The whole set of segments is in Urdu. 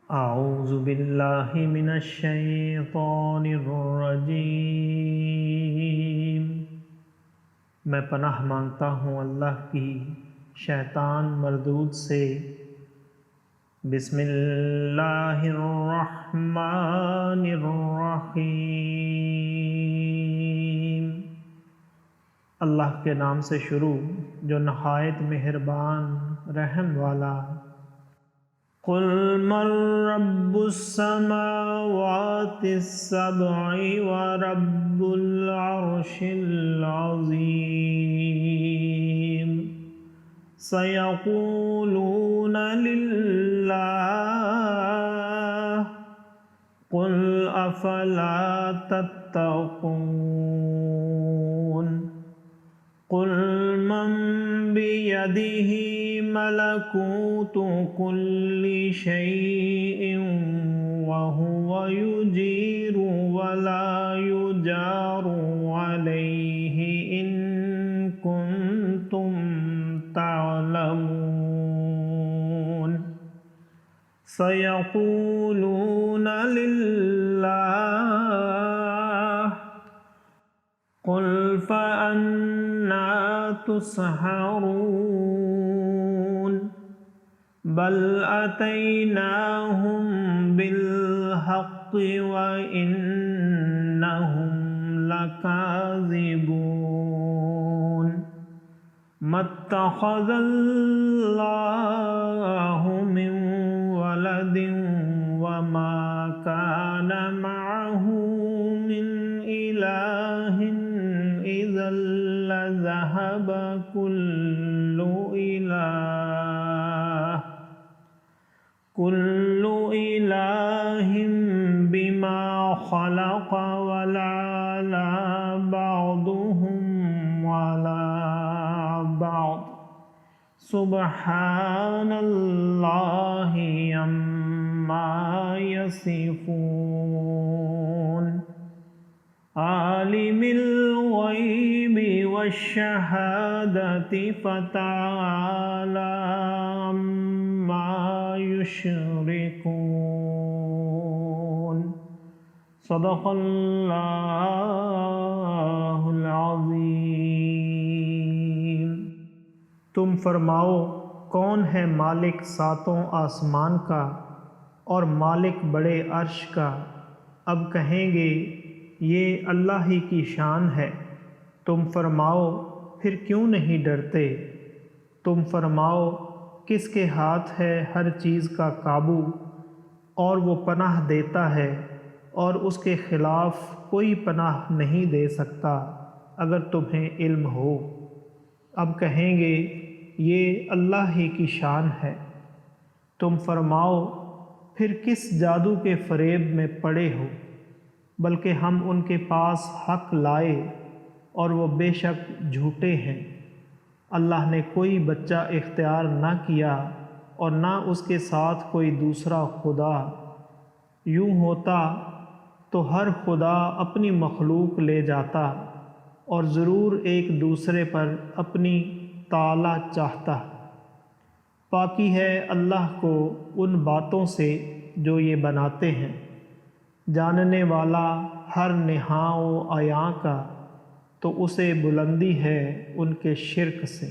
اعوذ باللہ من الشیطان الرجیم۔ میں پناہ مانگتا ہوں اللہ کی شیطان مردود سے۔ بسم اللہ الرحمن الرحیم۔ اللہ کے نام سے شروع جو نہایت مہربان رحم والا۔ قل من رب السماوات السبع ورب العرش العظیم سيقولون لله قل افلا تتقون قل من بيده ملكوت كل شيء وهو يجير ولا يجار عليه إن كنتم تعلمون سيقولون لله قل فأنا تسحرون بل أتيناهم بالحق وإنهم لكاذبون ما اتخذ الله من ولد وما كان معه من إله إذا لذهب كل إله بما خلق ولا بعضهم ولا بعض سبحان الله عما يصفون عالم الغيب والشهادة فتعالى عما يشركون صدق اللہ العظیم۔ تم فرماؤ کون ہے مالک ساتوں آسمان کا اور مالک بڑے عرش کا؟ اب کہیں گے یہ اللہ ہی کی شان ہے۔ تم فرماؤ پھر کیوں نہیں ڈرتے؟ تم فرماؤ کس کے ہاتھ ہے ہر چیز کا قابو، اور وہ پناہ دیتا ہے اور اس کے خلاف کوئی پناہ نہیں دے سکتا اگر تمہیں علم ہو۔ اب کہیں گے یہ اللہ ہی کی شان ہے۔ تم فرماؤ پھر کس جادو کے فریب میں پڑے ہو؟ بلکہ ہم ان کے پاس حق لائے اور وہ بے شک جھوٹے ہیں۔ اللہ نے کوئی بچہ اختیار نہ کیا اور نہ اس کے ساتھ کوئی دوسرا خدا۔ یوں ہوتا تو ہر خدا اپنی مخلوق لے جاتا اور ضرور ایک دوسرے پر اپنی تعالی چاہتا۔ پاکی ہے اللہ کو ان باتوں سے جو یہ بناتے ہیں، جاننے والا ہر نہاں و عیاں کا، تو اسے بلندی ہے ان کے شرک سے۔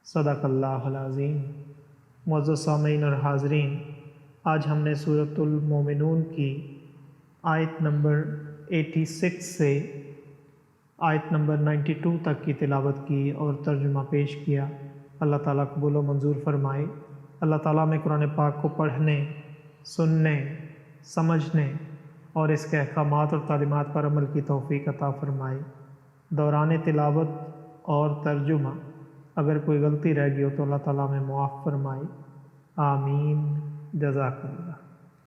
صدق اللہ العظیم۔ معزز سامعین اور حاضرین، آج ہم نے سورۃ المومنون کی آیت نمبر 86 سے آیت نمبر 92 تک کی تلاوت کی اور ترجمہ پیش کیا۔ اللہ تعالیٰ قبول و منظور فرمائے۔ اللہ تعالیٰ میں قرآن پاک کو پڑھنے، سننے، سمجھنے اور اس کے احکامات اور تعلیمات پر عمل کی توفیق عطا فرمائے۔ دوران تلاوت اور ترجمہ اگر کوئی غلطی رہ گئی ہو تو اللہ تعالیٰ میں معاف فرمائے۔ آمین۔ جزاک اللہ۔